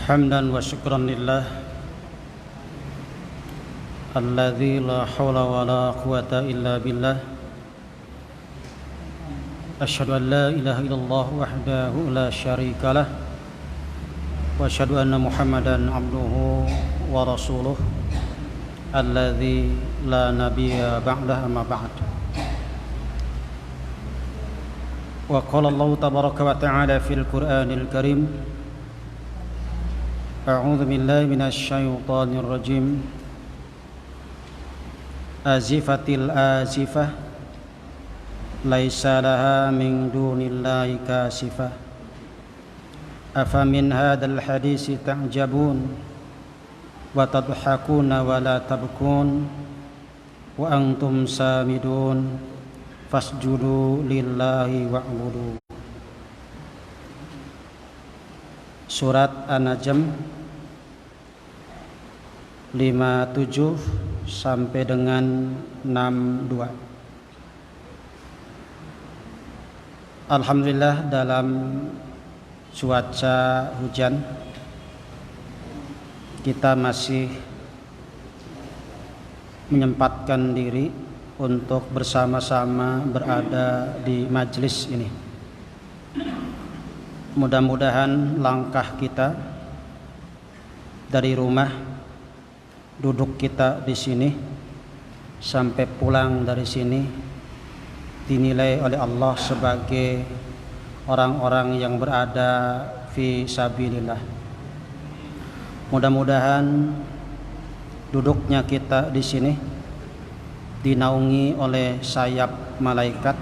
حمدا وشكرا لله الذي لا حول ولا قوة إلا بالله أشهد أن لا إله إلا الله وحده لا شريك له وأشهد أن محمدا عبده ورسوله الذي لا نبي بعده أما بعد. وقال الله تبارك وتعالى في القرآن الكريم أعوذ بالله من الشيطان الرجيم آزفة الآزفة ليس لها من دون الله كاشفة أفمن هذا الحديث تعجبون وتضحكون ولا تبكون وأنتم سامدون fasjudu lillahi wa'budu. Surat An-Najm 57 sampai dengan 62. Alhamdulillah dalam cuaca hujan kita masih menyempatkan diri untuk bersama-sama berada di majelis ini. Mudah-mudahan langkah kita dari rumah, duduk kita di sini sampai pulang dari sini dinilai oleh Allah sebagai orang-orang yang berada fi sabilillah. Mudah-mudahan duduknya kita di sini dinaungi oleh sayap malaikat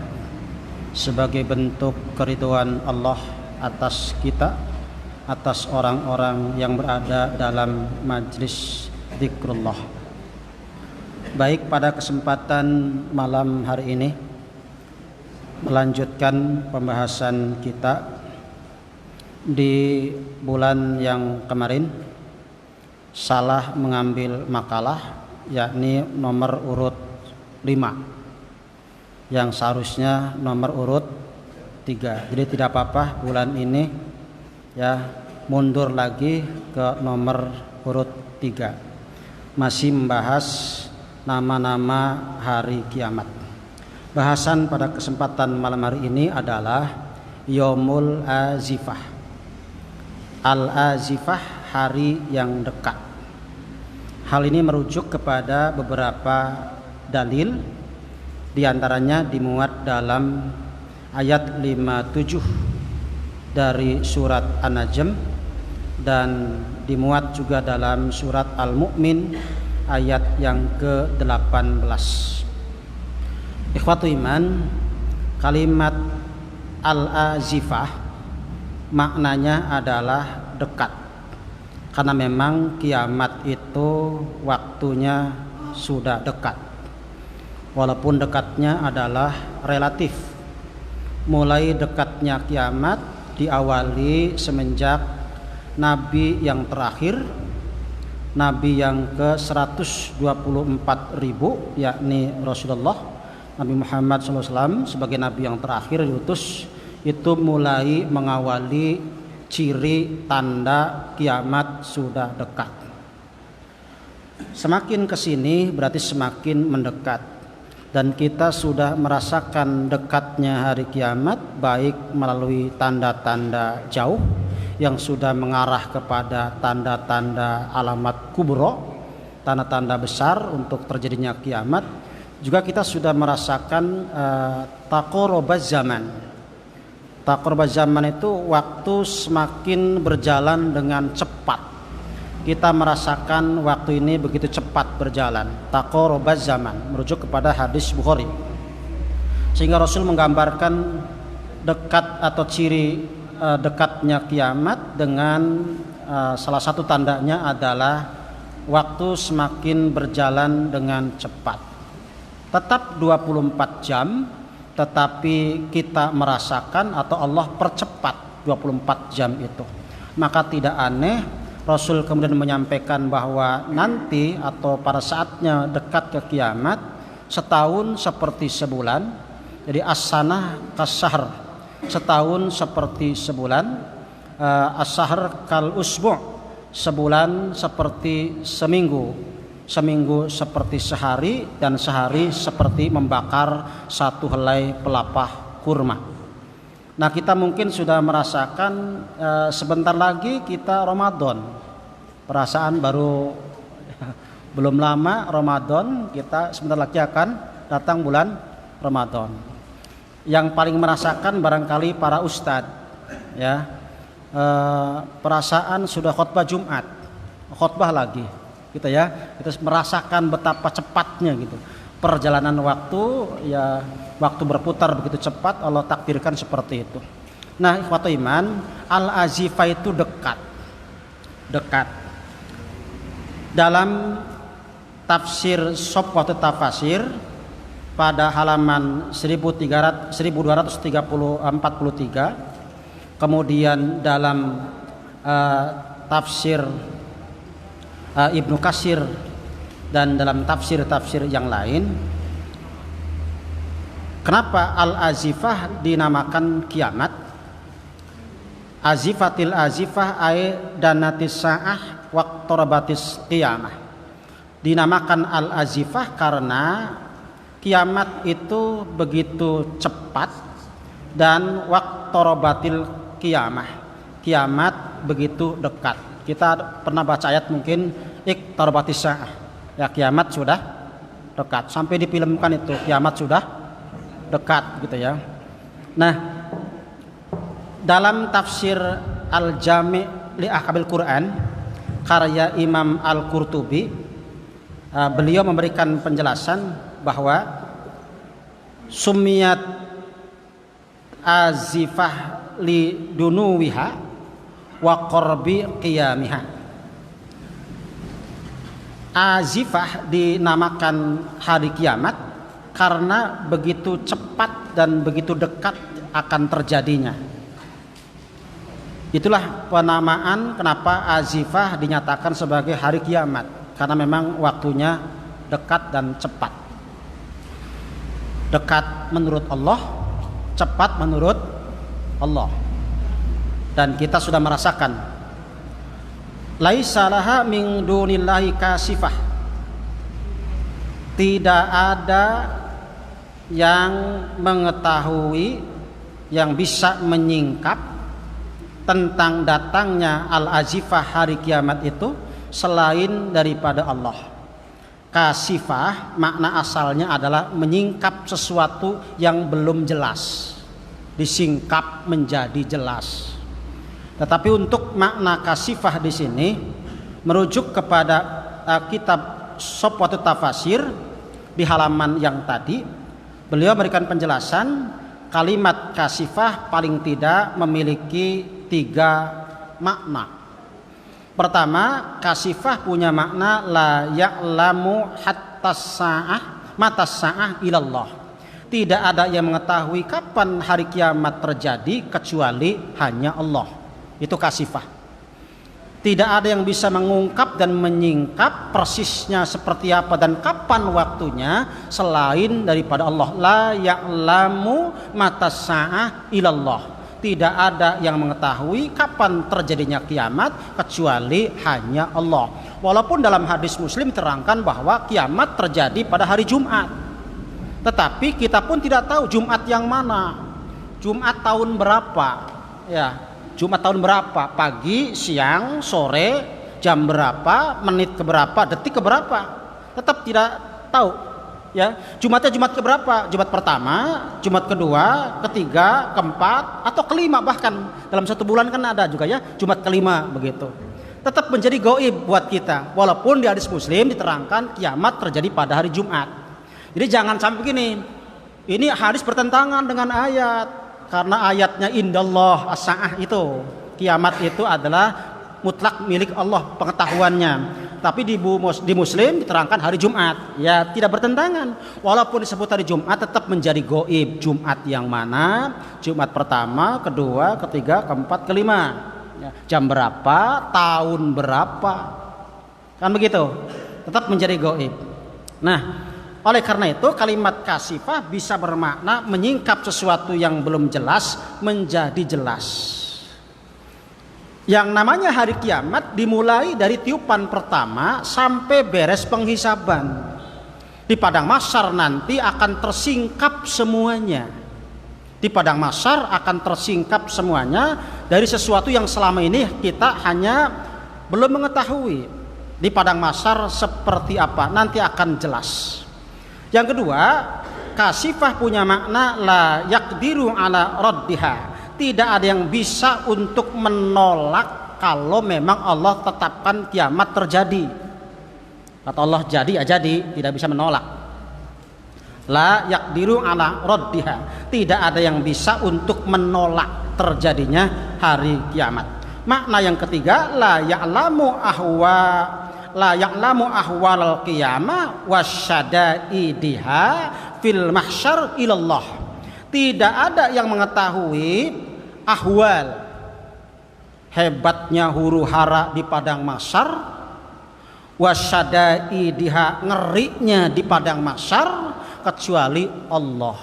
sebagai bentuk keridhaan Allah atas kita, atas orang-orang yang berada dalam majlis zikrullah. Baik, pada kesempatan malam hari ini melanjutkan pembahasan kita di bulan yang kemarin salah mengambil makalah, yakni nomor urut 5 yang seharusnya nomor urut 3. Jadi tidak apa-apa bulan ini ya mundur lagi ke nomor urut 3. Masih membahas nama-nama hari kiamat. Bahasan pada kesempatan malam hari ini adalah Yaumul Azifah. Al-Azifah, hari yang dekat. Hal ini merujuk kepada beberapa dalil, diantaranya dimuat dalam ayat 57 dari surat An-Najm dan dimuat juga dalam surat Al-Mu'min ayat yang ke-18. Ikhwatu iman, kalimat Al-Azifah maknanya adalah dekat, karena memang kiamat itu waktunya sudah dekat. Walaupun dekatnya adalah relatif. Mulai dekatnya kiamat diawali semenjak Nabi yang terakhir, Nabi yang ke-124.000, yakni Rasulullah Nabi Muhammad SAW sebagai Nabi yang terakhir diutus, itu mulai mengawali ciri tanda kiamat sudah dekat. Semakin kesini berarti semakin mendekat. Dan kita sudah merasakan dekatnya hari kiamat, baik melalui tanda-tanda jauh yang sudah mengarah kepada tanda-tanda alamat kubro, tanda-tanda besar untuk terjadinya kiamat. Juga kita sudah merasakan taqarubaz zaman. Taqarubaz zaman itu waktu semakin berjalan dengan cepat. Kita merasakan waktu ini begitu cepat berjalan. Taqarubaz zaman merujuk kepada hadis Bukhari. Sehingga Rasul menggambarkan dekat atau ciri dekatnya kiamat dengan salah satu tandanya adalah waktu semakin berjalan dengan cepat. Tetap 24 jam, tetapi kita merasakan atau Allah percepat 24 jam itu. Maka tidak aneh Rasul kemudian menyampaikan bahwa nanti atau pada saatnya dekat ke kiamat, setahun seperti sebulan. Jadi as-sanah kas-syahr, setahun seperti sebulan. As-sahr kal usbu', sebulan seperti seminggu, seminggu seperti sehari, dan sehari seperti membakar satu helai pelapah kurma. Nah, kita mungkin sudah merasakan sebentar lagi kita Ramadan. Perasaan baru belum lama Ramadan, kita sebentar lagi akan datang bulan Ramadan. Yang paling merasakan barangkali para ustadz, ya, perasaan sudah khutbah Jumat, khutbah lagi, gitu ya. Kita merasakan betapa cepatnya gitu perjalanan waktu, ya, waktu berputar begitu cepat, Allah takdirkan seperti itu. Nah, ikhwatul iman, al-azifah itu dekat. Dalam tafsir Sofwatul Tafasir pada halaman 1243, kemudian dalam tafsir Ibnu Katsir dan dalam tafsir-tafsir yang lain, kenapa al-azifah dinamakan kiamat? Azifatil azifah ay danatis sa'ah waqtarabatis qiyamah. Dinamakan al-azifah karena kiamat itu begitu cepat dan waqtarabatil qiyamah, kiamat begitu dekat. Kita pernah baca ayat mungkin iqtarabatis sa'ah, ya, kiamat sudah dekat, sampai difilmkan itu kiamat sudah dekat gitu ya. Nah, dalam tafsir Al-Jami' li Ahkamil Quran karya Imam Al-Qurtubi, beliau memberikan penjelasan bahwa sumiyat azifah li dunuwiha wa qarbi qiyamiha. Azifah dinamakan hari kiamat karena begitu cepat dan begitu dekat akan terjadinya. Itulah penamaan kenapa azifah dinyatakan sebagai hari kiamat, karena memang waktunya dekat dan cepat. Dekat menurut Allah, cepat menurut Allah. Dan kita sudah merasakan laisa laha min dunillahi kasifah. Tidak ada yang mengetahui, yang bisa menyingkap tentang datangnya al-azifah hari kiamat itu selain daripada Allah. Kasifah makna asalnya adalah menyingkap sesuatu yang belum jelas, disingkap menjadi jelas. Tetapi untuk makna kasifah di sini merujuk kepada kitab Sofwatul Tafasir di halaman yang tadi. Beliau berikan penjelasan kalimat kasifah paling tidak memiliki 3 makna. Pertama, kasifah punya makna la ya'lamu hatta sa'ah matas sa'ah ilallah. Tidak ada yang mengetahui kapan hari kiamat terjadi kecuali hanya Allah. Itu kasifah. Tidak ada yang bisa mengungkap dan menyingkap persisnya seperti apa dan kapan waktunya selain daripada Allah. La ya'lamu matas sa'ah ilallah. Tidak ada yang mengetahui kapan terjadinya kiamat kecuali hanya Allah. Walaupun dalam hadis Muslim terangkan bahwa kiamat terjadi pada hari Jumat, tetapi kita pun tidak tahu Jumat yang mana, Jumat tahun berapa, ya, Jumat tahun berapa, pagi, siang, sore, jam berapa, menit keberapa, detik keberapa, tetap tidak tahu. Ya, Jumatnya Jumat keberapa? Jumat pertama, Jumat kedua, ketiga, keempat, atau kelima, bahkan dalam 1 bulan kan ada juga ya Jumat kelima begitu. Tetap menjadi gaib buat kita. Walaupun di hadis Muslim diterangkan kiamat terjadi pada hari Jumat. Jadi jangan sampai begini. Ini hadis bertentangan dengan ayat, karena ayatnya indallah as-sa'ah itu. Kiamat itu adalah mutlak milik Allah pengetahuannya. Tapi di Muslim diterangkan hari Jumat, ya tidak bertentangan. Walaupun disebut hari Jumat tetap menjadi gaib. Jumat yang mana? Jumat pertama, kedua, ketiga, keempat, kelima. Ya, jam berapa? Tahun berapa? Kan begitu. Tetap menjadi gaib. Nah, oleh karena itu kalimat kasifah bisa bermakna menyingkap sesuatu yang belum jelas menjadi jelas. Yang namanya hari kiamat dimulai dari tiupan pertama sampai beres penghisaban. Di padang mahsyar nanti akan tersingkap semuanya. Di padang mahsyar akan tersingkap semuanya dari sesuatu yang selama ini kita hanya belum mengetahui. Di padang mahsyar seperti apa nanti akan jelas. Yang kedua, kasifah punya makna la yaqdiru ala raddiha. Tidak ada yang bisa untuk menolak kalau memang Allah tetapkan kiamat terjadi. Kata Allah jadi ya jadi, tidak bisa menolak. La yaqdiru ala raddiha. Tidak ada yang bisa untuk menolak terjadinya hari kiamat. Makna yang ketiga, la ya'lamu ahwalal qiyamah wasyada'idiha fil mahsyar ilallah. Tidak ada yang mengetahui ahwal, hebatnya huru hara di padang mahsyar, wasyada'idiha, ngerinya di padang mahsyar, kecuali Allah.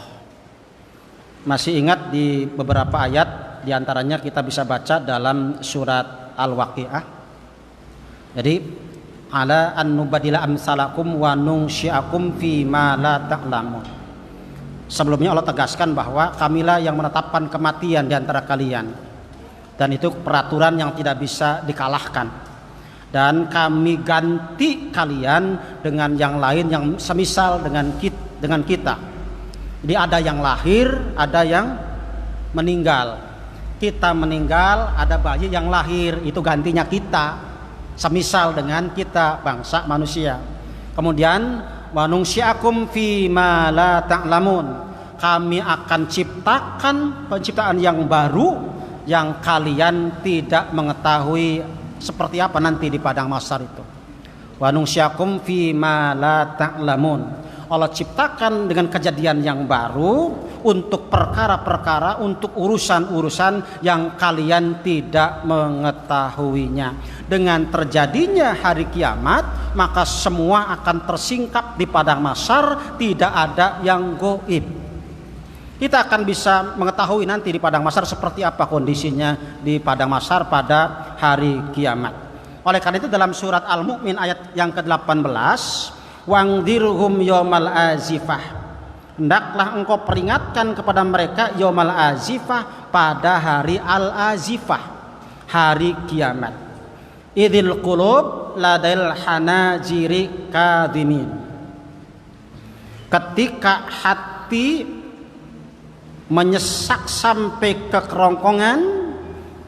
Masih ingat di beberapa ayat, diantaranya kita bisa baca dalam surat Al-Waqi'ah. Jadi ala an nubadila amsalakum wa nunsyiakum fi ma la ta'lamun. Sebelumnya Allah tegaskan bahwa kamilah yang menetapkan kematian di antara kalian, dan itu peraturan yang tidak bisa dikalahkan, dan kami ganti kalian dengan yang lain yang semisal dengan kita. Jadi ada yang lahir, ada yang meninggal. Kita meninggal, ada bayi yang lahir, itu gantinya kita, semisal dengan kita, bangsa manusia. Kemudian wa nunsyiakum fi ma la ta'lamun, kami akan ciptakan penciptaan yang baru yang kalian tidak mengetahui seperti apa nanti di padang mahsyar itu. Wa nunsyiakum fi ma la ta'lamun, Allah ciptakan dengan kejadian yang baru untuk perkara-perkara, untuk urusan-urusan yang kalian tidak mengetahuinya. Dengan terjadinya hari kiamat, maka semua akan tersingkap di padang mahsyar, tidak ada yang gaib. Kita akan bisa mengetahui nanti di padang mahsyar seperti apa kondisinya di padang mahsyar pada hari kiamat. Oleh karena itu dalam surat Al-Mu'min ayat yang ke-18, wangdirhum yaumal azifah, hendaklah engkau peringatkan kepada mereka yaumal azifah, pada hari al-azifah, hari kiamat. Idzil qulub ladail hanajiri kadhimin, ketika hati menyesak sampai ke kerongkongan,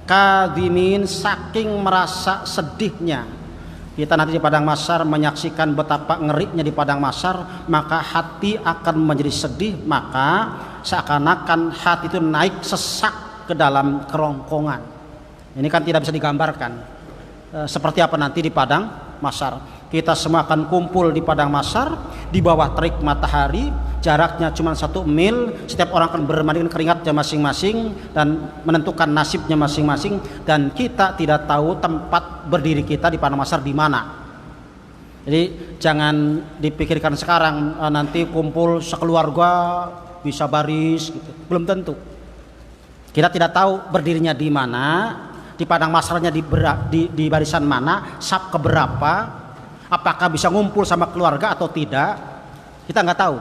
kadhimin, saking merasa sedihnya. Kita nanti di padang mahsyar menyaksikan betapa ngerinya di padang mahsyar, maka hati akan menjadi sedih, maka seakan-akan hati itu naik sesak ke dalam kerongkongan. Ini kan tidak bisa digambarkan seperti apa nanti di padang mahsyar. Kita semua akan kumpul di padang mahsyar di bawah terik matahari, jaraknya cuma 1 mil. Setiap orang akan bermandi dengan keringatnya masing-masing dan menentukan nasibnya masing-masing, dan kita tidak tahu tempat berdiri kita di padang mahsyar di mana. Jadi jangan dipikirkan sekarang nanti kumpul sekeluarga bisa baris gitu. Belum tentu. Kita tidak tahu berdirinya di mana, di padang mahsyarnya di barisan mana, saf keberapa, apakah bisa ngumpul sama keluarga atau tidak, kita nggak tahu.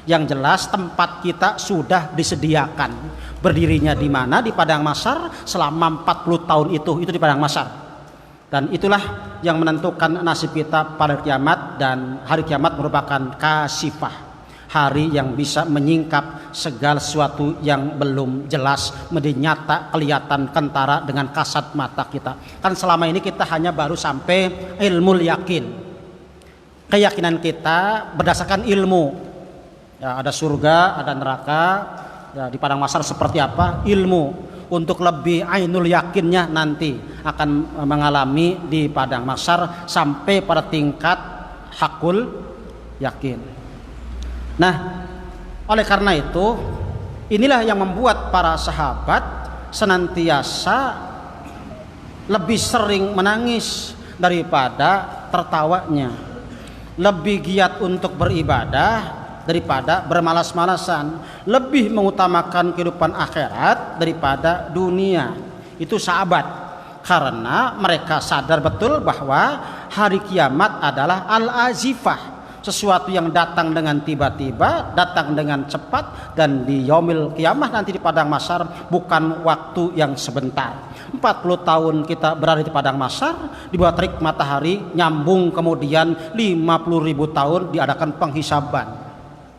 Yang jelas tempat kita sudah disediakan. Berdirinya di mana di padang mahsyar selama 40 tahun itu di padang mahsyar. Dan itulah yang menentukan nasib kita pada kiamat, dan hari kiamat merupakan kasifah, hari yang bisa menyingkap segala sesuatu yang belum jelas menjadi nyata, kelihatan kentara dengan kasat mata kita. Kan selama ini kita hanya baru sampai ilmu yakin, keyakinan kita berdasarkan ilmu. Ya, ada surga, ada neraka, ya, di padang mahsyar seperti apa, ilmu. Untuk lebih ainul yakinnya nanti akan mengalami di padang mahsyar sampai pada tingkat hakul yakin. Nah, oleh karena itu inilah yang membuat para sahabat senantiasa lebih sering menangis daripada tertawanya, lebih giat untuk beribadah daripada bermalas-malasan, lebih mengutamakan kehidupan akhirat daripada dunia. Itu sahabat. karena mereka sadar betul bahwa hari kiamat adalah al-azifah, sesuatu yang datang dengan tiba-tiba, datang dengan cepat, dan di yaumil kiamah nanti di padang mahsyar bukan waktu yang sebentar. 40 tahun kita berada di padang mahsyar, di bawah terik matahari, nyambung kemudian 50.000 tahun diadakan penghisaban.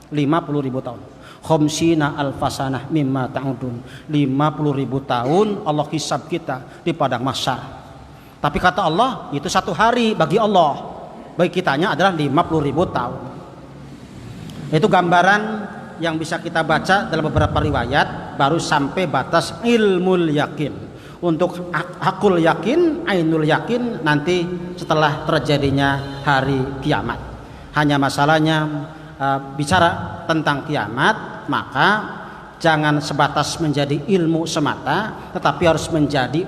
50.000 tahun. Khamsina alfasanah mimma ta'udun. 50.000 tahun Allah hisab kita di padang mahsyar. Tapi kata Allah, itu satu hari bagi Allah. Bagi kitanya adalah 50.000 tahun. Itu gambaran yang bisa kita baca dalam beberapa riwayat, baru sampai batas ilmul yakin. Untuk hakul yakin, ainul yakin nanti setelah terjadinya hari kiamat. Hanya masalahnya bicara tentang kiamat, maka jangan sebatas menjadi ilmu semata, tetapi harus menjadi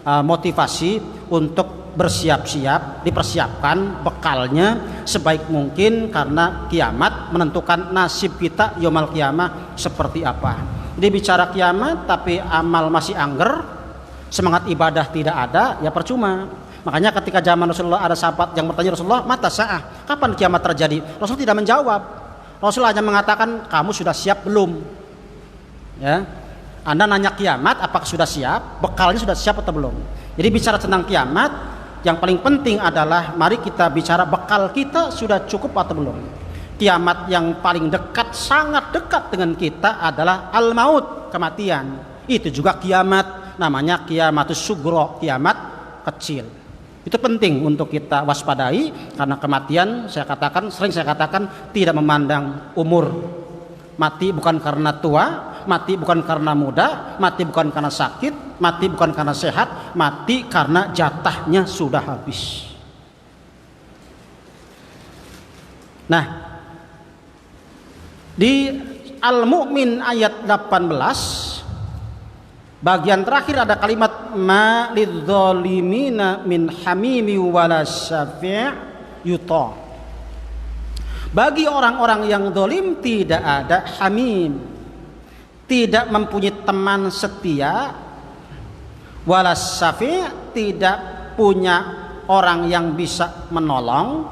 motivasi untuk bersiap-siap, dipersiapkan bekalnya sebaik mungkin, karena kiamat menentukan nasib kita yaumul kiamah seperti apa. Jadi bicara kiamat tapi amal masih angger, semangat ibadah tidak ada, ya percuma. Makanya ketika zaman Rasulullah ada sahabat yang bertanya Rasulullah, mata sa'ah, kapan kiamat terjadi? Rasul tidak menjawab. Rasul hanya mengatakan, kamu sudah siap belum? Ya, Anda nanya kiamat, apakah sudah siap? Bekalnya sudah siap atau belum? Jadi bicara tentang kiamat, yang paling penting adalah mari kita bicara bekal kita sudah cukup atau belum. Kiamat yang paling dekat, sangat dekat dengan kita adalah al-maut, kematian. Itu juga kiamat, namanya kiamatus sugro, kiamat kecil. Itu penting untuk kita waspadai, karena kematian sering saya katakan tidak memandang umur. Mati bukan karena tua, mati bukan karena muda, mati bukan karena sakit, mati bukan karena sehat, mati karena jatahnya sudah habis. Nah, di Al-Mu'min ayat 18 bagian terakhir ada kalimat ma lidzalimina min hamimi wala syafi' yuta. Bagi orang-orang yang zalim tidak ada hamim, tidak mempunyai teman setia, wala syafi', tidak punya orang yang bisa menolong,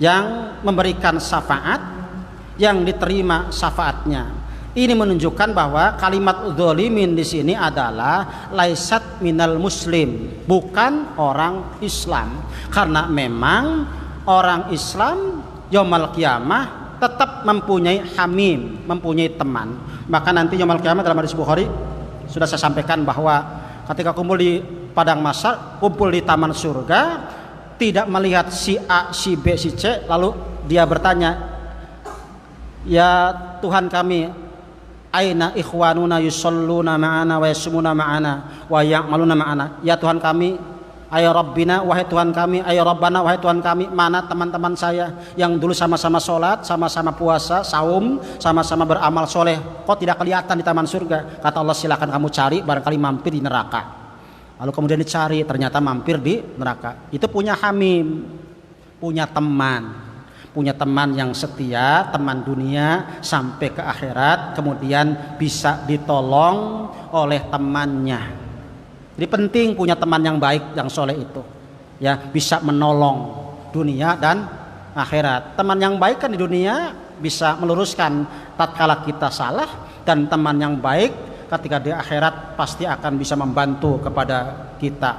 yang memberikan syafaat, yang diterima syafaatnya. Ini menunjukkan bahwa kalimat dzalimin di sini adalah laisat minal muslim, bukan orang Islam. Karena memang orang Islam yaumul kiamah tetap mempunyai hamim, mempunyai teman. Maka nanti yaumul kiamah dalam hadis Bukhari sudah saya sampaikan bahwa ketika kumpul di padang mahsyar, kumpul di taman surga, tidak melihat si A, si B, si C, lalu dia bertanya, ya Tuhan kami, aina ikhwanuna yusalluna ma'ana wa yasumuna ma'ana wa ya'maluna ma'ana. Ya Tuhan kami, ayo Rabbina, wahai Tuhan kami, ayo Rabbana, wahai Tuhan kami, mana teman-teman saya yang dulu sama-sama sholat, sama-sama puasa, saum, sama-sama beramal soleh, kok tidak kelihatan di taman surga? Kata Allah, silakan kamu cari, barangkali mampir di neraka. Lalu kemudian dicari, ternyata mampir di neraka. Itu punya hamim, punya teman yang setia, teman dunia sampai ke akhirat, kemudian bisa ditolong oleh temannya. Jadi penting punya teman yang baik, yang soleh itu, ya, bisa menolong dunia dan akhirat. Teman yang baik kan di dunia bisa meluruskan tatkala kita salah, dan teman yang baik ketika di akhirat pasti akan bisa membantu kepada kita.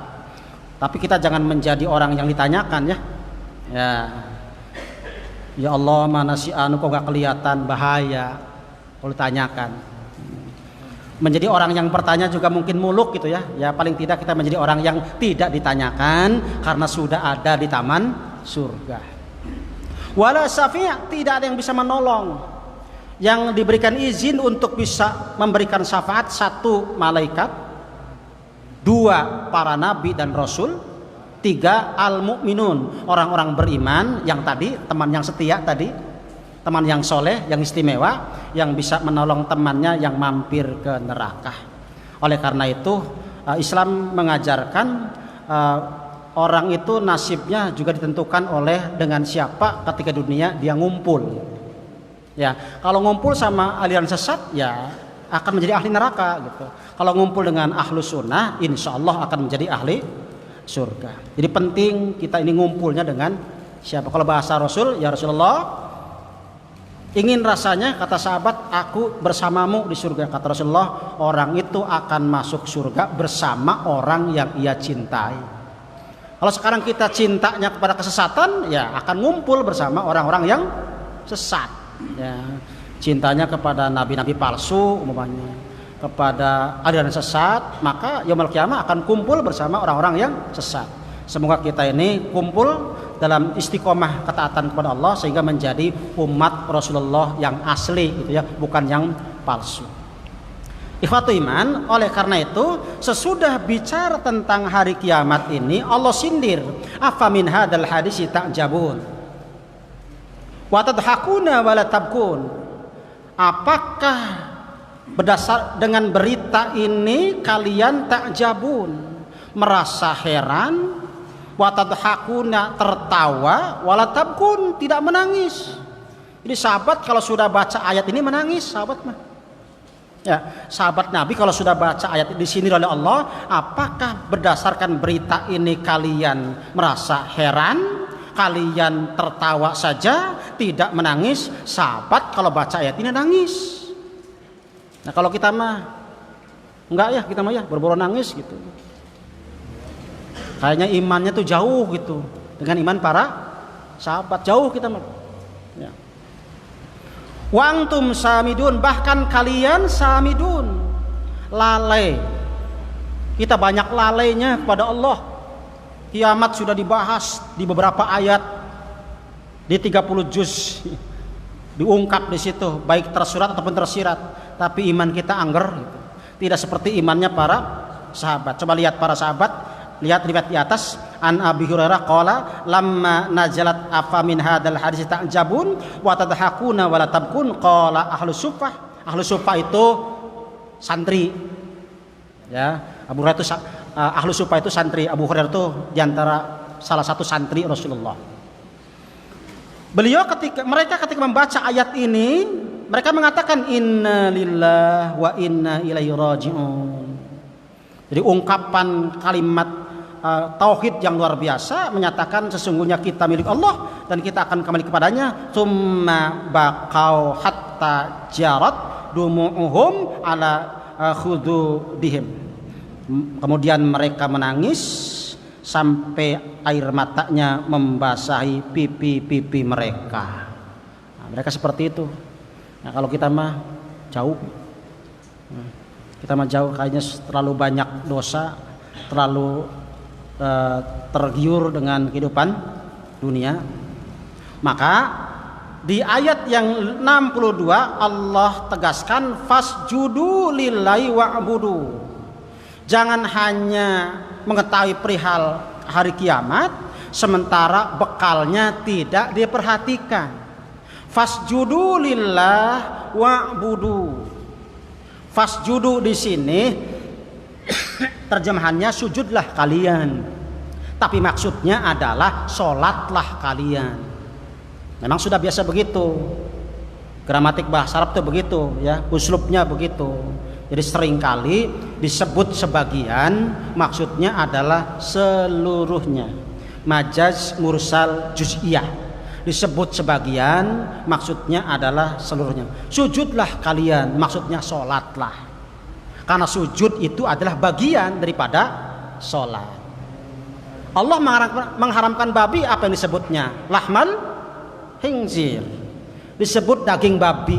Tapi kita jangan menjadi orang yang ditanyakan, ya Allah, mana si anu kok gak kelihatan, bahaya kalau ditanyakan. Menjadi orang yang bertanya juga mungkin muluk gitu ya. Ya paling tidak kita menjadi orang yang tidak ditanyakan karena sudah ada di taman surga. Wala syafi', tidak ada yang bisa menolong. Yang diberikan izin untuk bisa memberikan syafaat, satu malaikat, dua para nabi dan rasul, tiga al-mu'minun, orang-orang beriman yang tadi, teman yang setia tadi, teman yang soleh, yang istimewa, yang bisa menolong temannya yang mampir ke neraka. Oleh karena itu Islam mengajarkan orang itu nasibnya juga ditentukan oleh dengan siapa ketika dunia dia ngumpul. Ya, kalau ngumpul sama aliran sesat, ya akan menjadi ahli neraka gitu. Kalau ngumpul dengan ahlu sunnah, insya Allah akan menjadi ahli surga. Jadi penting kita ini ngumpulnya dengan siapa? Kalau bahasa Rasul, ya Rasulullah, ingin rasanya, kata sahabat, aku bersamamu di surga. Kata Rasulullah, orang itu akan masuk surga bersama orang yang ia cintai. Kalau sekarang kita cintanya kepada kesesatan, ya akan ngumpul bersama orang-orang yang sesat. Ya, cintanya kepada nabi-nabi palsu umpamanya, kepada aliran sesat, maka yaumul qiyamah akan kumpul bersama orang-orang yang sesat. Semoga kita ini kumpul dalam istiqomah ketaatan kepada Allah sehingga menjadi umat Rasulullah yang asli gitu ya, bukan yang palsu. Ikhwatu iman, oleh karena itu sesudah bicara tentang hari kiamat ini Allah sindir, afa min hadzal hadisi ta'jabun wa tadhakuna wa la tabkun. Apakah berdasar dengan berita ini kalian ta'jabun, merasa heran, wa tadhakuna tertawa, wa la tabkun tidak menangis. Jadi sahabat kalau sudah baca ayat ini menangis, sahabat mah. Ya, sahabat Nabi kalau sudah baca ayat di sini oleh Allah, apakah berdasarkan berita ini kalian merasa heran, kalian tertawa saja, tidak menangis? Sahabat kalau baca ayat ini nangis. Nah kalau kita mah enggak ya, kita mah ya boro-boro nangis gitu. Kayaknya imannya tuh jauh gitu dengan iman para sahabat, jauh kita mah. Ya. Wa antum samidun, bahkan kalian samidun, lalai. Kita banyak lalainya kepada Allah. Kiamat sudah dibahas di beberapa ayat, di 30 juz diungkap di situ, baik tersurat ataupun tersirat. Tapi iman kita angger gitu. Tidak seperti imannya para sahabat. Coba lihat para sahabat, lihat riwayat di atas. An Abi Hurairah qala lamma nazalat afa min hadzal hadis ta'jabun wa tadhakuna wa la tabkun qala ahlus suffah. Ahlus suffah itu santri. Ya, Abu Hurairah itu ahlus suffah itu santri. Abu Hurairah itu diantara salah satu santri Rasulullah. Beliau mereka ketika membaca ayat ini, mereka mengatakan inna lillahi wa inna ilaihi raji'un. Jadi ungkapan kalimat tauhid yang luar biasa menyatakan sesungguhnya kita milik Allah dan kita akan kembali kepadanya. Tsumma baqau hatta jarat dumu'uhum ala khududihim. Kemudian mereka menangis sampai air matanya membasahi pipi-pipi mereka. Nah, mereka seperti itu. Nah, kalau kita mah jauh. Kita mah jauh, kayaknya terlalu banyak dosa, terlalu tergiur dengan kehidupan dunia. Maka di ayat yang 62 Allah tegaskan fasjudu lillahi wa'budu. Jangan hanya mengetahui perihal hari kiamat sementara bekalnya tidak diperhatikan. Fasjudu lillah wa'budu. Fasjudu di sini terjemahannya sujudlah kalian, tapi maksudnya adalah sholatlah kalian. Memang sudah biasa begitu, gramatik bahasa Arab itu begitu ya, uslubnya begitu. Jadi seringkali disebut sebagian, maksudnya adalah seluruhnya. Majaz mursal juz'iyah, disebut sebagian, maksudnya adalah seluruhnya. Sujudlah kalian, maksudnya sholatlah. Karena sujud itu adalah bagian daripada sholat. Allah mengharamkan babi, apa yang disebutnya? Lahmal khinzir. Disebut daging babi.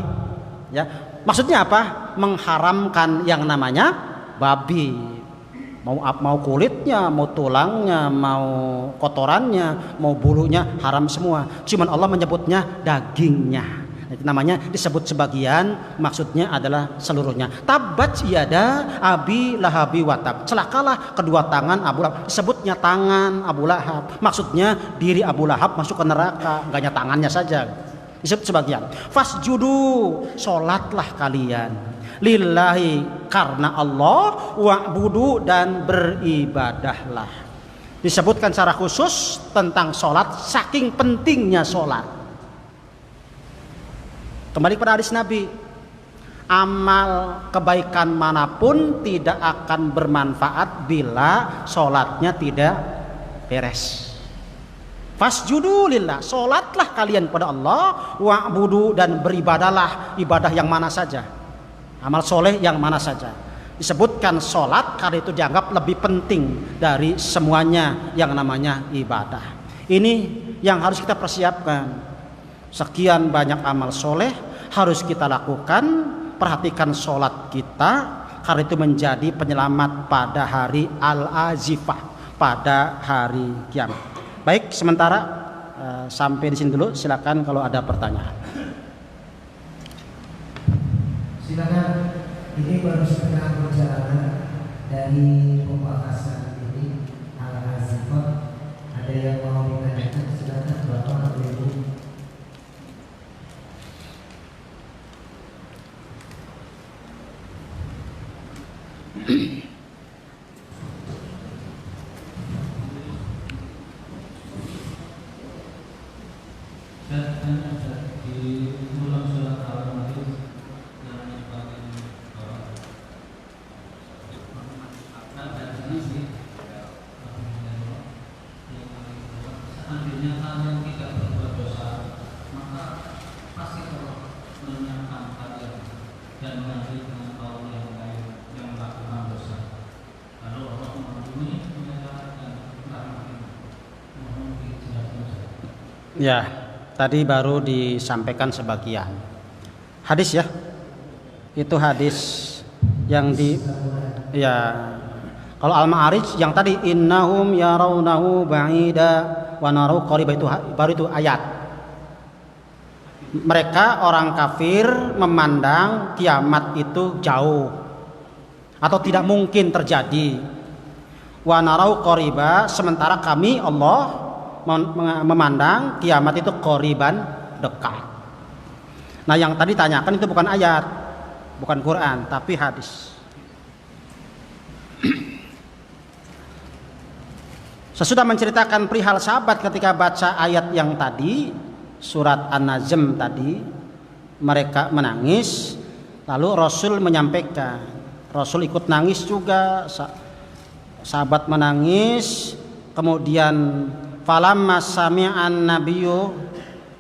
Ya, maksudnya apa? Mengharamkan yang namanya babi. Mau kulitnya, mau tulangnya, mau kotorannya, mau bulunya, haram semua. Cuman Allah menyebutnya dagingnya. Itu namanya disebut sebagian, maksudnya adalah seluruhnya. Tabbat yada abi lahabi watab. Celakalah kedua tangan Abu Lahab. Disebutnya tangan Abu Lahab, maksudnya diri Abu Lahab masuk ke neraka. Enggaknya tangannya saja, disebut sebagian. Fasjudu, sholatlah kalian lillahi, karena Allah, wa'budu, dan beribadahlah. Disebutkan secara khusus tentang sholat, saking pentingnya sholat. Kembali pada hadis Nabi, amal kebaikan manapun tidak akan bermanfaat bila sholatnya tidak beres. Fasjudu lillah, sholatlah kalian pada Allah, wa'budu, dan beribadalah ibadah yang mana saja, amal soleh yang mana saja. Disebutkan sholat karena itu dianggap lebih penting dari semuanya yang namanya ibadah. Ini yang harus kita persiapkan. Sekian banyak amal soleh harus kita lakukan. Perhatikan sholat kita karena itu menjadi penyelamat pada hari al-azifah, pada hari kiamat. Baik, sementara sampai di sini dulu. Silakan kalau ada pertanyaan. Silakan. Ini baru setengah perjalanan dari pembahasan ini al-azifah. Ada yang mau ditanyakan? Silakan Bapak atau Ibu. Ya, tadi baru disampaikan sebagian hadis ya. Itu hadis yang kalau Al-Ma'arij yang tadi innahum yarawnahu ba'ida wa narahu qariba, itu baru itu ayat. Mereka orang kafir memandang kiamat itu jauh atau tidak mungkin terjadi. Wa narahu qariba, sementara kami Allah memandang kiamat itu qoriban, dekat. Nah, yang tadi tanyakan itu bukan ayat, bukan Quran, tapi hadis. Sesudah menceritakan perihal sahabat ketika baca ayat yang tadi, surat An-Najm tadi, mereka menangis, lalu Rasul menyampaikan, Rasul ikut nangis juga, sahabat menangis, kemudian falamma sami'an nabiyyu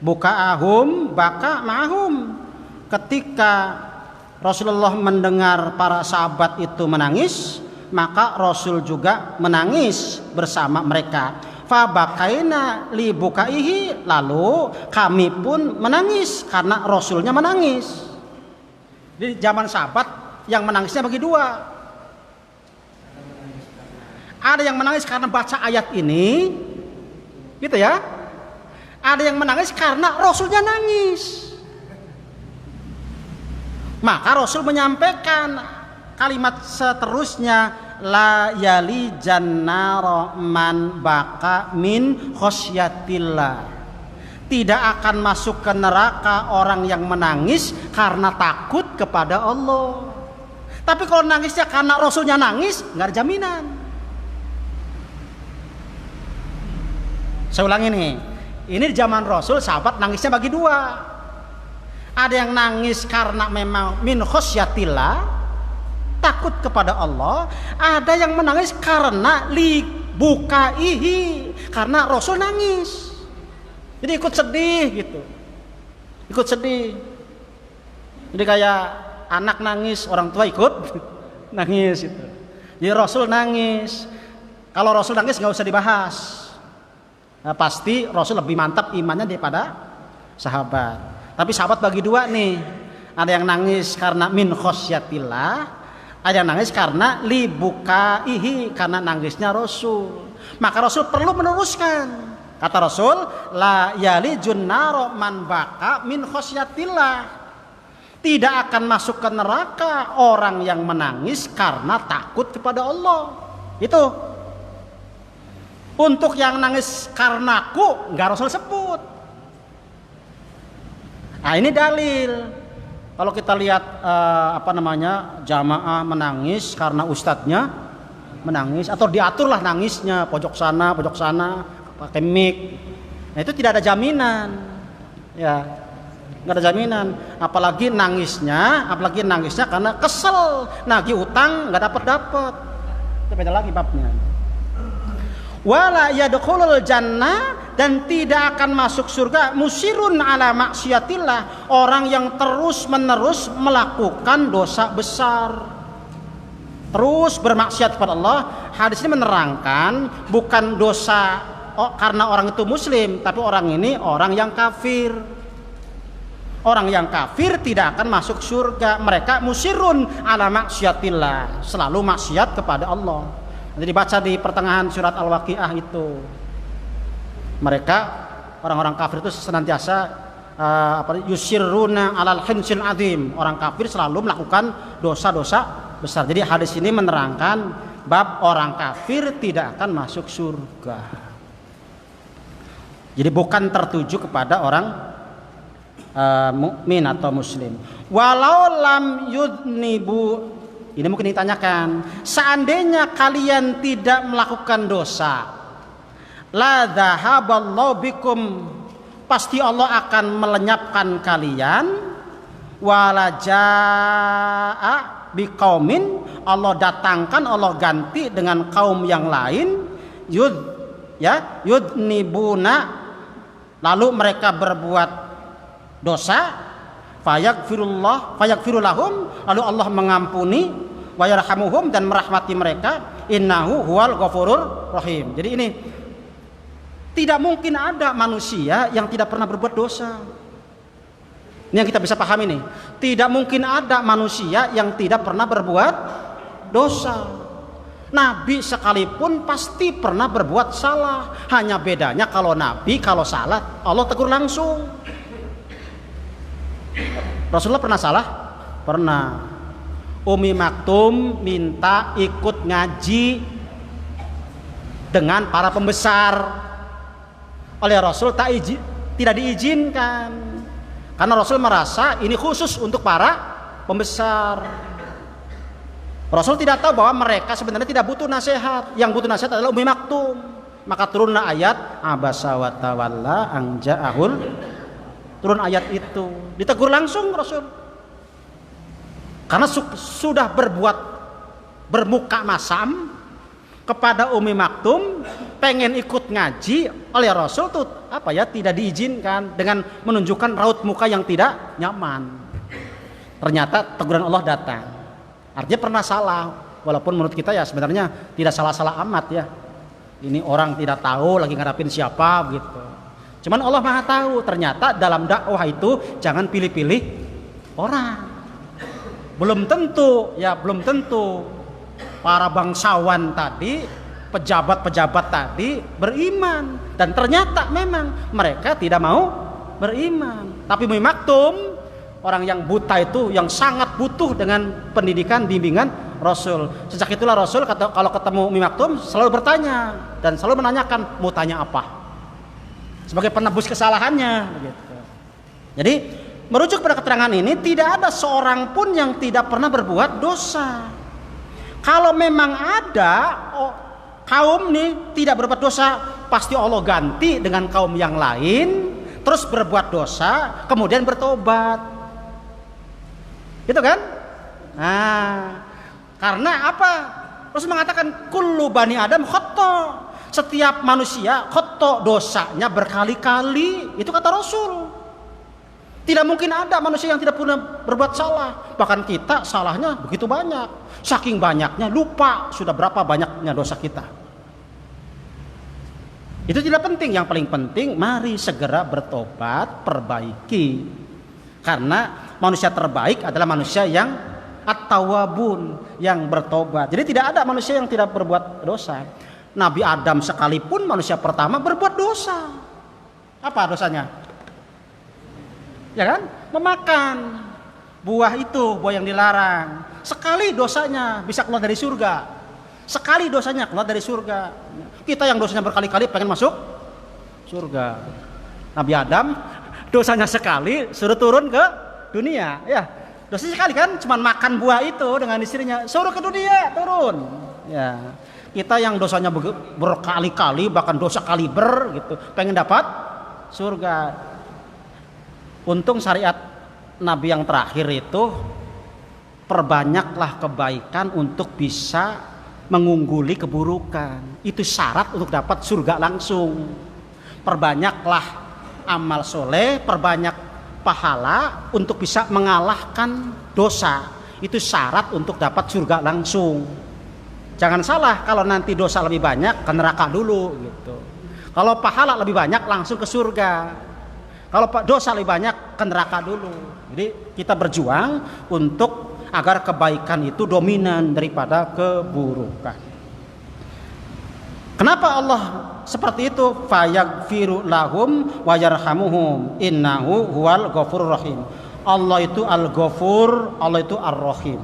buka'ahum baka ma'ahum, ketika Rasulullah mendengar para sahabat itu menangis, maka Rasul juga menangis bersama mereka. Fabakaina li bukaihi, lalu kami pun menangis karena Rasulnya menangis. Di zaman sahabat yang menangisnya bagi dua. Ada yang menangis karena baca ayat ini, gitu ya. Ada yang menangis karena Rasulnya nangis. Maka Rasul menyampaikan kalimat seterusnya, la yali jannara man baka min khosyatillah. Tidak akan masuk ke neraka orang yang menangis karena takut kepada Allah. Tapi kalau nangisnya karena Rasulnya nangis, nggak ada jaminan. Saya ulangi nih, ini di zaman Rasul sahabat nangisnya bagi dua. Ada yang nangis karena memang min khosyatillah, takut kepada Allah. Ada yang menangis karena li bukaihi, karena Rasul nangis. Jadi ikut sedih gitu, ikut sedih. Jadi kayak anak nangis, orang tua ikut nangis gitu. Jadi Rasul nangis. Kalau Rasul nangis nggak usah dibahas. Nah, pasti Rasul lebih mantap imannya daripada sahabat. Tapi sahabat bagi dua nih. Ada yang nangis karena min khosyatillah, ada yang nangis karena li bukaihi, karena nangisnya Rasul. Maka Rasul perlu meneruskan. Kata Rasul, la yali junnaro man baka min khosyatillah. Tidak akan masuk ke neraka orang yang menangis karena takut kepada Allah. Itu. Untuk yang nangis karenaku nggak Rasul sebut. Nah, ini dalil. Kalau kita lihat jamaah menangis karena ustadznya menangis, atau diaturlah nangisnya pojok sana pakai mic. Nah, itu tidak ada jaminan. Ya. nggak ada jaminan. Apalagi nangisnya karena kesel, nagih utang nggak dapat. Itu beda lagi babnya. Wala yadkhulul jannah, dan tidak akan masuk surga musirun ala maksiatillah, orang yang terus menerus melakukan dosa besar, terus bermaksiat kepada Allah. Hadis ini menerangkan bukan dosa karena orang itu muslim, tapi orang ini orang yang kafir. Orang yang kafir tidak akan masuk surga. Mereka musirun ala maksiatillah, selalu maksiat kepada Allah. Nanti dibaca di pertengahan surat Al-Waqiah itu. Mereka orang-orang kafir itu senantiasa yusirruna alal hinsil azim. Orang kafir selalu melakukan dosa-dosa besar. Jadi hadis ini menerangkan bab orang kafir tidak akan masuk surga. Jadi bukan tertuju kepada orang mukmin atau muslim. Walau lam yudnibu, ini mungkin ditanyakan, seandainya kalian tidak melakukan dosa, la dhahaballahu bikum, pasti Allah akan melenyapkan kalian, wala jaa biqaumin, Allah datangkan, Allah ganti dengan kaum yang lain, yudnibuna, lalu mereka berbuat dosa, fayagfirulahum, lalu Allah mengampuni, wa yarhamuhum, dan merahmati mereka, innahu huwal ghafurur rahim. Jadi ini tidak mungkin ada manusia yang tidak pernah berbuat dosa. Ini yang kita bisa pahami nih. Tidak mungkin ada manusia yang tidak pernah berbuat dosa. Nabi sekalipun pasti pernah berbuat salah. Hanya bedanya kalau Nabi kalau salah Allah tegur langsung. Rasulullah pernah salah? Pernah. Umi Maktum minta ikut ngaji dengan para pembesar. Oleh Rasul tidak diizinkan. Karena Rasul merasa ini khusus untuk para pembesar. Rasul tidak tahu bahwa mereka sebenarnya tidak butuh nasihat. Yang butuh nasihat adalah Umi Maktum. Maka turunlah ayat abasa wa tawalla an ja'ahul. Turun ayat itu, ditegur langsung Rasul. Karena sudah bermuka masam kepada Umi Maktum, pengen ikut ngaji, oleh Rasul tuh tidak diizinkan dengan menunjukkan raut muka yang tidak nyaman. Ternyata teguran Allah datang. Artinya pernah salah, walaupun menurut kita ya sebenarnya tidak salah-salah amat ya. Ini orang tidak tahu lagi ngadapin siapa gitu. Cuman Allah Maha tahu, ternyata dalam dakwah itu jangan pilih-pilih orang. Belum tentu para bangsawan tadi, pejabat-pejabat tadi beriman, dan ternyata memang mereka tidak mau beriman. Tapi Umi Maktum, orang yang buta itu, yang sangat butuh dengan pendidikan bimbingan Rasul. Sejak itulah Rasul kalau ketemu Umi Maktum selalu bertanya dan selalu menanyakan mau tanya apa, sebagai penebus kesalahannya gitu. Jadi merujuk pada keterangan ini, tidak ada seorang pun yang tidak pernah berbuat dosa. Kalau memang ada kaum nih tidak berbuat dosa, pasti Allah ganti dengan kaum yang lain, terus berbuat dosa kemudian bertobat. Gitu kan? Nah, karena apa? Terus mengatakan kullu bani Adam khata'. Setiap manusia khata', dosanya berkali-kali. Itu kata Rasul. Tidak mungkin ada manusia yang tidak pernah berbuat salah. Bahkan kita salahnya begitu banyak. Saking banyaknya lupa sudah berapa banyaknya dosa kita. Itu tidak penting. Yang paling penting mari segera bertobat, perbaiki. Karena manusia terbaik adalah manusia yang at-tawwabun, yang bertobat. Jadi tidak ada manusia yang tidak berbuat dosa. Nabi Adam sekalipun manusia pertama berbuat dosa. Apa dosanya? Ya kan? Memakan buah itu, buah yang dilarang. Sekali dosanya bisa keluar dari surga. Sekali dosanya keluar dari surga. Kita yang dosanya berkali-kali pengen masuk surga. Nabi Adam dosanya sekali suruh turun ke dunia. Ya, dosanya sekali kan, cuman makan buah itu dengan istrinya, suruh ke dunia, turun. Ya. Kita yang dosanya berkali-kali, bahkan dosa kaliber gitu, pengen dapat surga. Untung syariat Nabi yang terakhir itu perbanyaklah kebaikan untuk bisa mengungguli keburukan. Itu syarat untuk dapat surga langsung. Perbanyaklah amal soleh, perbanyak pahala untuk bisa mengalahkan dosa. Itu syarat untuk dapat surga langsung. Jangan salah, kalau nanti dosa lebih banyak ke neraka dulu gitu. Kalau pahala lebih banyak langsung ke surga. Kalau dosa lebih banyak ke neraka dulu. Jadi kita berjuang untuk agar kebaikan itu dominan daripada keburukan. Kenapa Allah seperti itu? Fayaghfiru lahum wa yarhamuhum innahu huwal ghafurur rahim. Allah itu Al-Ghafur, Allah itu Ar-Rahim.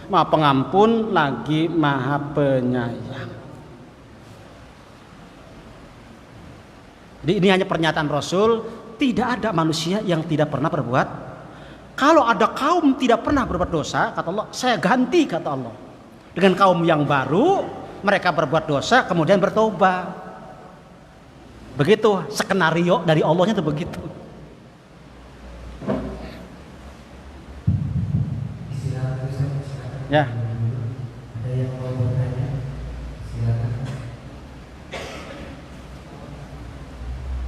Maha pengampun lagi Maha penyayang. Jadi ini hanya pernyataan Rasul. Tidak ada manusia yang tidak pernah berbuat. Kalau ada kaum tidak pernah berbuat dosa, kata Allah, saya ganti, kata Allah, dengan kaum yang baru, mereka berbuat dosa kemudian bertobat. Begitu skenario dari Allahnya itu begitu. Ya. Ada yang mau bertanya? Silakan.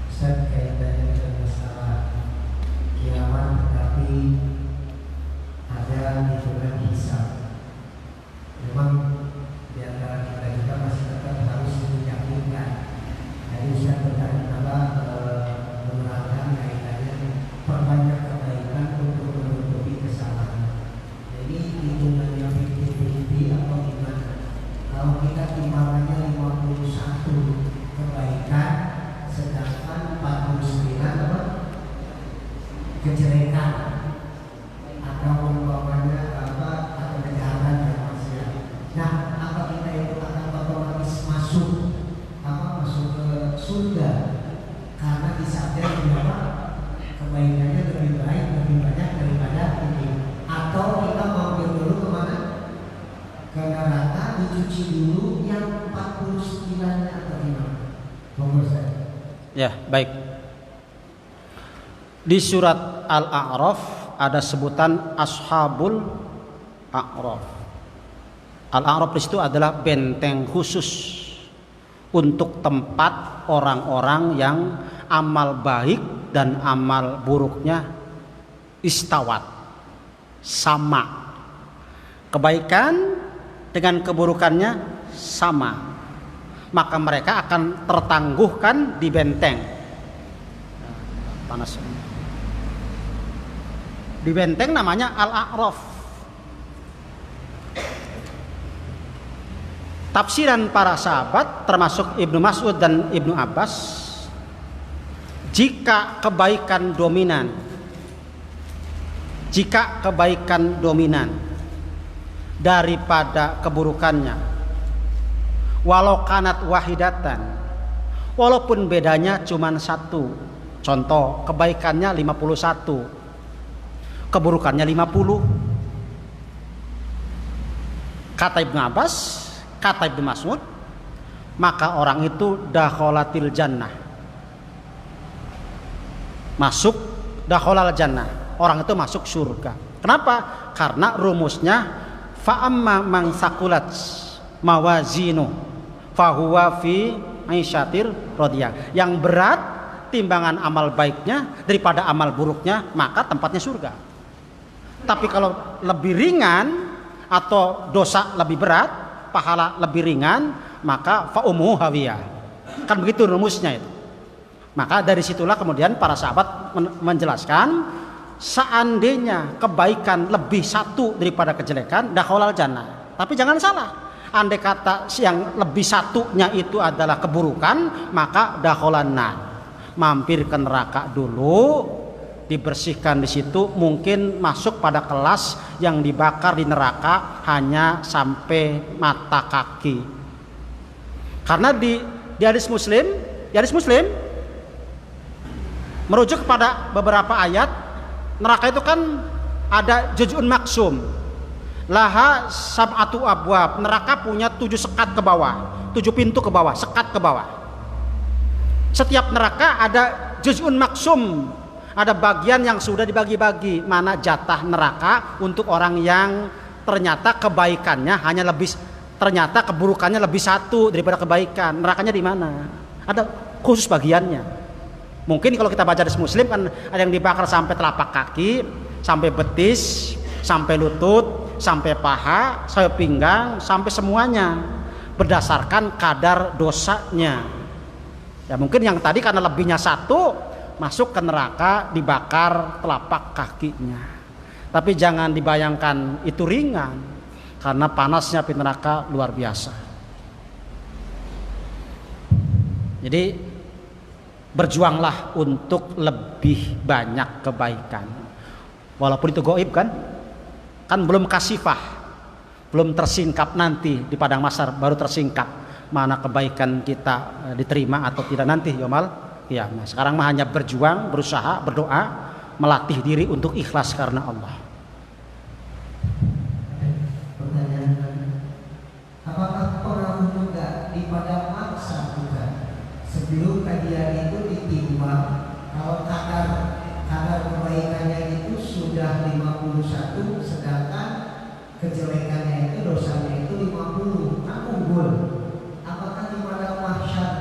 Ustaz, kaitannya dengan masalah kiamat, tetapi ada hitungan hisab. Memang di antara kita juga masih tetap harus meyakinkan. Jadi Ustaz bertanya apa menerangkan kaitannya perbanyak kebaikan untuk menutupi kesalahan. Jadi hitungannya 50-50 atau gimana? Kalau kita timbangannya 51 kebaikan, sedangkan 49 apa? Kejelekan, atau umpamanya apa, atau kejahatan dan maksiat. Nah, apa kita itu akan otomatis masuk ke surga karena disadar bahwa kebaikannya lebih baik, lebih banyak daripada ini, atau kita mampir dulu kemana? Ke neraka, dicuci dulu yang 49-nya atau gimana? Monggo Ustaz. Ya, baik. Di surat Al-A'raf ada sebutan Ashabul A'raf. Al-A'raf di situ adalah benteng khusus untuk tempat orang-orang yang amal baik dan amal buruknya istawat, sama. Kebaikan dengan keburukannya sama. Maka mereka akan tertangguhkan di benteng. Panas. Di benteng namanya Al-A'raf. Tafsiran para sahabat termasuk Ibnu Mas'ud dan Ibnu Abbas, jika kebaikan dominan daripada keburukannya, walau kanat wahidatan, walaupun bedanya cuma satu. Contoh, kebaikannya 51, keburukannya 50. Kata Ibnu Abbas, kata Ibnu Mas'ud, maka orang itu dakholatil jannah, masuk dakholal jannah, orang itu masuk surga. Kenapa? Karena rumusnya fa'amma man saqulat mawazinu fahuwa fi aisyatir radiyah. Yang berat timbangan amal baiknya daripada amal buruknya, maka tempatnya surga. Tapi kalau lebih ringan atau dosa lebih berat, pahala lebih ringan, maka fa'umuhu hawiyah. Kan begitu rumusnya itu. Maka dari situlah kemudian para sahabat menjelaskan, seandainya kebaikan lebih satu daripada kejelekan, dakhalal jannah. Tapi jangan salah, andai kata yang lebih satunya itu adalah keburukan, maka dakhalan nar, mampir ke neraka dulu, dibersihkan di situ, mungkin masuk pada kelas yang dibakar di neraka hanya sampai mata kaki. Karena di hadis Muslim merujuk kepada beberapa ayat, neraka itu kan ada juz'un maksum, laha sab'atu abwab, neraka punya 7 sekat ke bawah, 7 pintu ke bawah, sekat ke bawah. Setiap neraka ada juz'un maksum, Ada bagian yang sudah dibagi-bagi, mana jatah neraka untuk orang yang ternyata kebaikannya hanya lebih, ternyata keburukannya lebih satu daripada kebaikan. Nerakanya di mana? Ada khusus bagiannya. Mungkin kalau kita baca hadis Muslim kan ada yang dibakar sampai telapak kaki, sampai betis, sampai lutut, sampai paha, sampai pinggang, sampai semuanya berdasarkan kadar dosanya. Ya mungkin yang tadi karena lebihnya satu masuk ke neraka dibakar telapak kakinya. Tapi jangan dibayangkan itu ringan, karena panasnya api neraka luar biasa. Jadi berjuanglah untuk lebih banyak kebaikan. Walaupun itu gaib kan belum kasifah, belum tersingkap, nanti di padang mahsyar baru tersingkap mana kebaikan kita diterima atau tidak nanti yaumul qiyamah. Sekarang mah hanya berjuang, berusaha, berdoa, melatih diri untuk ikhlas karena Allah. Pertanyaan, apakah orang juga di padang mahsyar juga sebelum kajian itu ditimbang kalau kadar kebaikannya itu sudah 51, sedangkan kejelekannya itu, dosanya itu 50, kan unggul. Apakah di padang mahsyar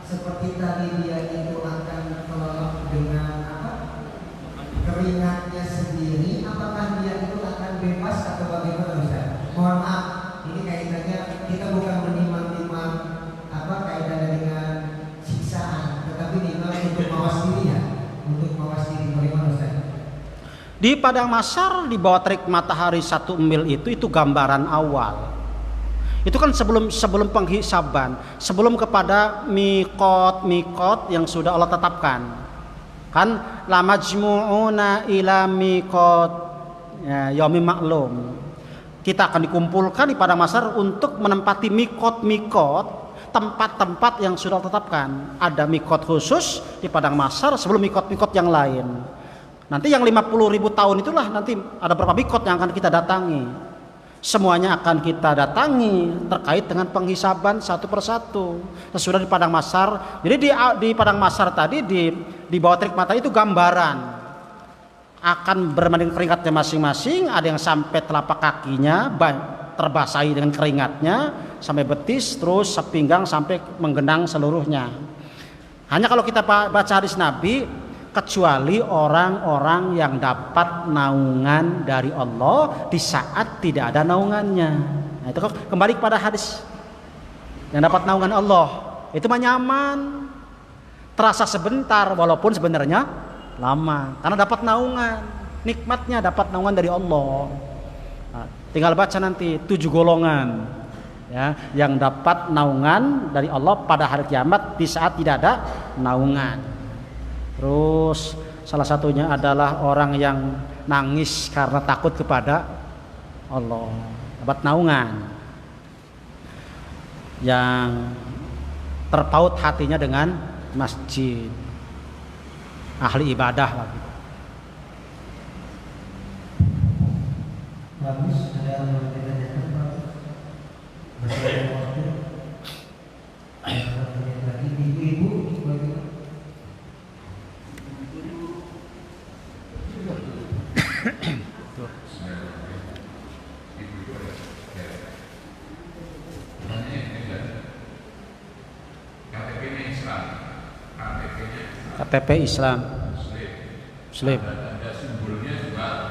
seperti tadi dia itu akan kelelep dengan keringatnya sendiri? Apakah dia itu akan bebas atau bagaimana Ustaz? Mohon maaf, ini kaitannya kita bukan menimang-nimang kaitannya dengan siksaan, tetapi nimang untuk mawas diri ya, untuk mawas diri. Bagaimana Ustaz? Di padang mahsyar di bawah terik matahari 1 mil itu gambaran awal. Itu kan sebelum penghisaban, sebelum kepada mikot yang sudah Allah tetapkan. Kan la majmu'una ila mikot yaumim ma'lum. Kita akan dikumpulkan di padang mahsyar untuk menempati mikot, tempat-tempat yang sudah tetapkan. Ada mikot khusus di padang mahsyar sebelum mikot yang lain. Nanti yang 50.000 tahun itulah nanti ada berapa mikot yang akan kita datangi. Semuanya akan kita datangi terkait dengan penghisaban satu persatu. Sesudah di padang mahsyar. Jadi di padang mahsyar tadi di bawah terik matahari itu gambaran akan bermanding keringatnya masing-masing. Ada yang sampai telapak kakinya terbasahi dengan keringatnya sampai betis, terus sepinggang sampai menggenang seluruhnya. Hanya kalau kita baca hadis Nabi, kecuali orang-orang yang dapat naungan dari Allah di saat tidak ada naungannya. Nah, itu kembali kepada hadis yang dapat naungan Allah. Itu mah nyaman, terasa sebentar walaupun sebenarnya lama, karena dapat naungan, nikmatnya dapat naungan dari Allah. Nah, tinggal baca nanti 7 golongan ya yang dapat naungan dari Allah pada hari kiamat di saat tidak ada naungan. Terus salah satunya adalah orang yang nangis karena takut kepada Allah, dapat naungan. Yang terpaut hatinya dengan masjid, ahli ibadah lagi. Bagus, ada yang mau ditanyakan Pak? Masih ada waktu? Lagi ibu-ibu bagaimana? KTP Islam, Muslim,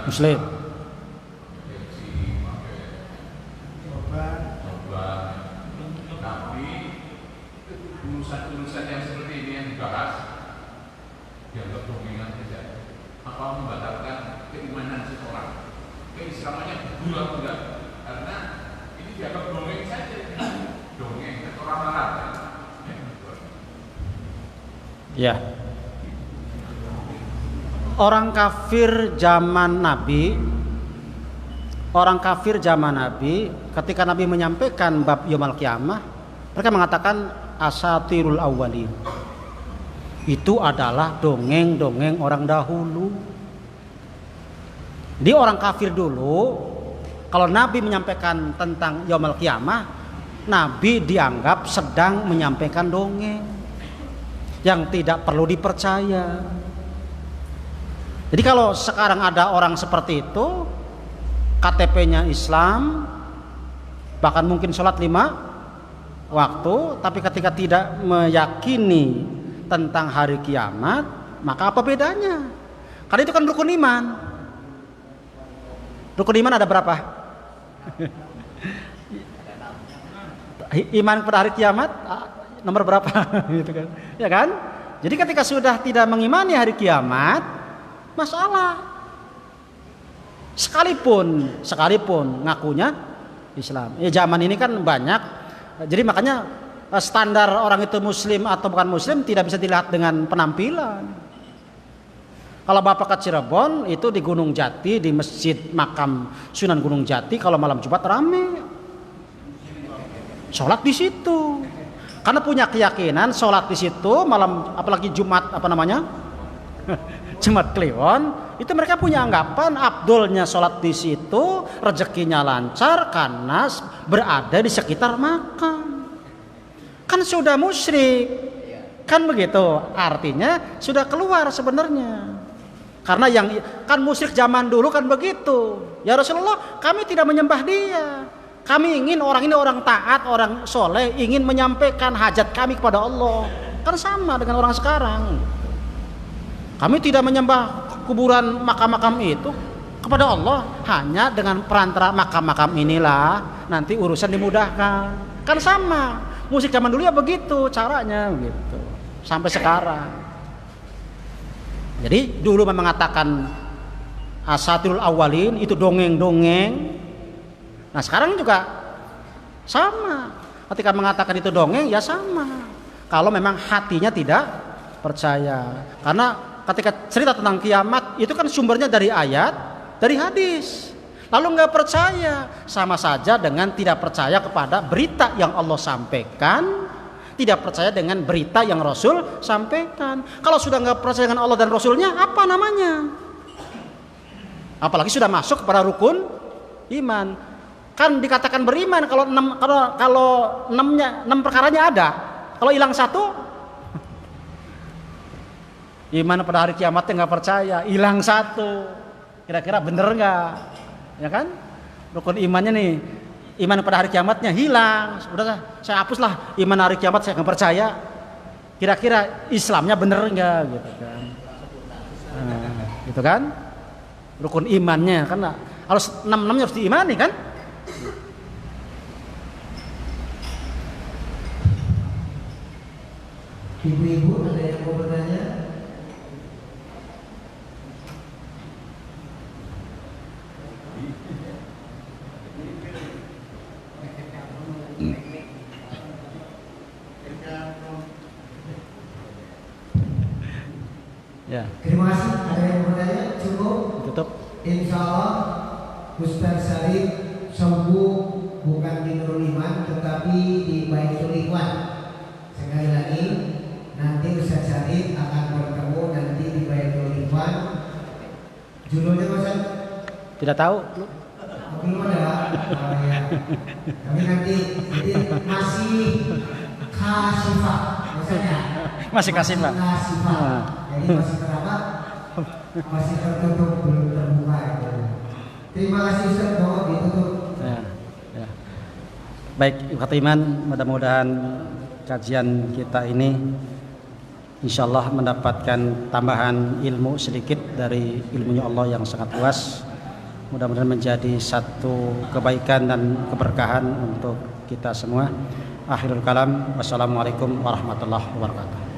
Muslim. Tapi urusan-urusan yang seperti ini yang dibahas dianggap dominan saja. Apa membatalkan keimanan seseorang? Keislamannya betul atau enggak? Karena ini dianggap dongeng saja, dongeng orang Arab. Ya. Orang kafir zaman Nabi, ketika Nabi menyampaikan bab yaumul qiyamah, mereka mengatakan asatirul awwalin. Itu adalah dongeng-dongeng orang dahulu. Di orang kafir dulu, kalau Nabi menyampaikan tentang yaumul qiyamah, Nabi dianggap sedang menyampaikan dongeng yang tidak perlu dipercaya. Jadi kalau sekarang ada orang seperti itu, KTP-nya Islam, bahkan mungkin sholat 5 waktu, tapi ketika tidak meyakini tentang hari kiamat, maka apa bedanya? Karena itu kan rukun iman. Rukun iman ada berapa? Iman pada hari kiamat nomor berapa? Gitu kan? Ya kan? Jadi ketika sudah tidak mengimani hari kiamat, masalah. Sekalipun ngakunya Islam. Ya zaman ini kan banyak. Jadi makanya standar orang itu muslim atau bukan muslim tidak bisa dilihat dengan penampilan. Kalau Bapak ke Cirebon itu di Gunung Jati, di Masjid Makam Sunan Gunung Jati, kalau malam Jumat rame. Sholat di situ. Karena punya keyakinan sholat di situ malam, apalagi Jumat Jumat Kliwon, itu mereka punya anggapan abdulnya sholat di situ, rezekinya lancar karena berada di sekitar makam. Kan sudah musyrik, kan begitu? Artinya sudah keluar sebenarnya. Karena yang kan musyrik zaman dulu kan begitu. Ya Rasulullah, kami tidak menyembah dia. Kami ingin orang ini orang taat, orang soleh, ingin menyampaikan hajat kami kepada Allah. Kan sama dengan orang sekarang. Kami tidak menyembah kuburan makam-makam itu kepada Allah, hanya dengan perantara makam-makam inilah nanti urusan dimudahkan. Kan sama. Musik zaman dulu ya begitu caranya gitu. Sampai sekarang. Jadi dulu mengatakan asatirul awalin itu dongeng-dongeng. Nah sekarang juga sama. Ketika mengatakan itu dongeng ya sama. Kalau memang hatinya tidak percaya. Karena ketika cerita tentang kiamat itu kan sumbernya dari ayat, dari hadis. Lalu nggak percaya, sama saja dengan tidak percaya kepada berita yang Allah sampaikan, tidak percaya dengan berita yang Rasul sampaikan. Kalau sudah nggak percaya dengan Allah dan Rasulnya, apa namanya? Apalagi sudah masuk kepada rukun iman. Kan dikatakan beriman kalau 6 perkaranya ada. Kalau hilang satu, iman pada hari kiamatnya nggak percaya, hilang satu. Kira-kira bener nggak? Ya kan? Rukun imannya nih, iman pada hari kiamatnya hilang. Udah saya hapuslah iman hari kiamat, saya nggak percaya. Kira-kira Islamnya bener nggak gitu kan? Nah, gitu kan? Rukun imannya kan harus 6-6 harus diimani kan? Ibu-ibu ada yang mau bertanya? Ya. Terima kasih. Ada yang mau bertanya? Cukup. Tutup. Insya Allah Ustaz Syarif sembuh bukan di Nurul Iman tetapi di Baitul Ikhwan. Sekali lagi nanti Ustaz Syarif akan bertemu nanti di Baitul Ikhwan. Judulnya Ustaz? Tidak tahu. Belum ada. Oh, ya. Tapi nanti jadi masih kasifah misalnya. Masih kasih Pak. Kasifah. Jadi masih terapa? Masih tertutup, belum terbuka. Terima kasih Ustaz, mohon ditutup. Ya, ya. Baik, Ibu Iman, mudah-mudahan kajian kita ini insyaallah mendapatkan tambahan ilmu sedikit dari ilmunya Allah yang sangat luas. Mudah-mudahan menjadi satu kebaikan dan keberkahan untuk kita semua. Akhirul kalam, wassalamualaikum warahmatullahi wabarakatuh.